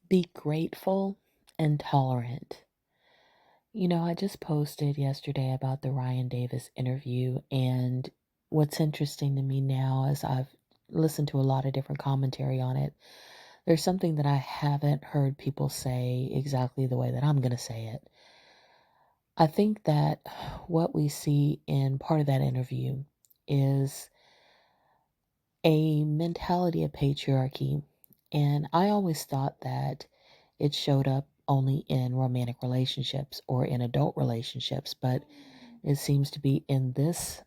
Be grateful and tolerant. I just posted yesterday about the Ryan Davis interview, and what's interesting to me now is I've listened to a lot of different commentary on it. There's something that I haven't heard people say exactly the way that I'm going to say it. I think that what we see in part of that interview is a mentality of patriarchy. And I always thought that it showed up only in romantic relationships or in adult relationships, but it seems to be in this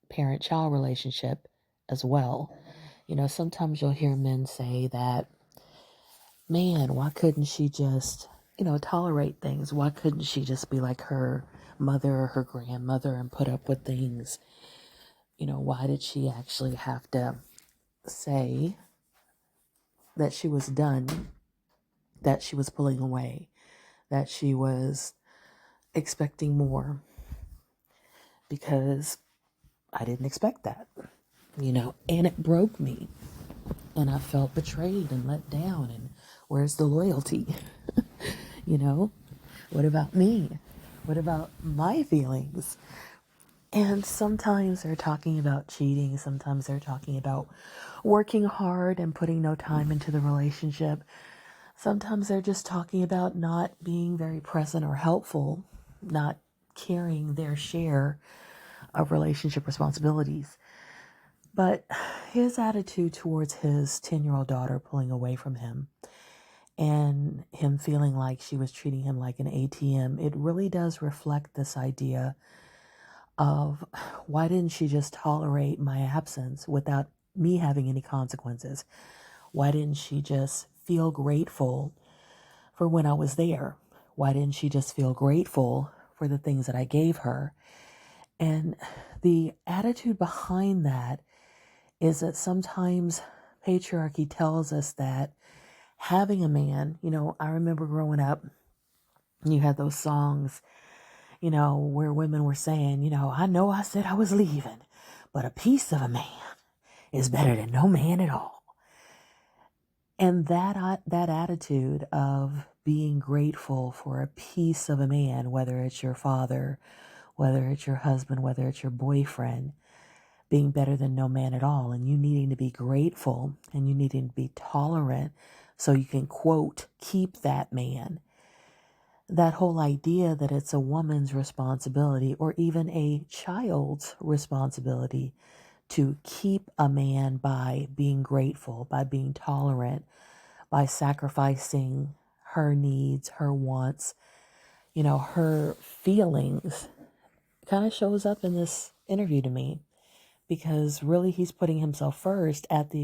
parent child relationship as well. Sometimes you'll hear men say that, man, why couldn't she just, tolerate things? Why couldn't she just be like her mother or her grandmother and put up with things? Why did she actually have to say that she was done, that she was pulling away, that she was expecting more? Because I didn't expect that, and it broke me. And I felt betrayed and let down. And where's the loyalty? you know, what about me? What about my feelings? And sometimes they're talking about cheating. Sometimes they're talking about working hard and putting no time into the relationship. Sometimes they're just talking about not being very present or helpful, not carrying their share of relationship responsibilities. But his attitude towards his 10-year-old daughter pulling away from him and him feeling like she was treating him like an ATM, it really does reflect this idea of, why didn't she just tolerate my absence without me having any consequences? Why didn't she just feel grateful for when I was there? Why didn't she just feel grateful for the things that I gave her? And the attitude behind that is that sometimes patriarchy tells us that having a man, I remember growing up, you had those songs, where women were saying, I know I said I was leaving, but a piece of a man is better than no man at all. And that attitude of being grateful for a piece of a man, whether it's your father, whether it's your husband, whether it's your boyfriend, being better than no man at all, and you needing to be grateful and you needing to be tolerant so you can, quote, keep that man. That whole idea that it's a woman's responsibility or even a child's responsibility to keep a man by being grateful, by being tolerant, by sacrificing her needs, her wants, her feelings, kind of shows up in this interview to me, because really he's putting himself first at the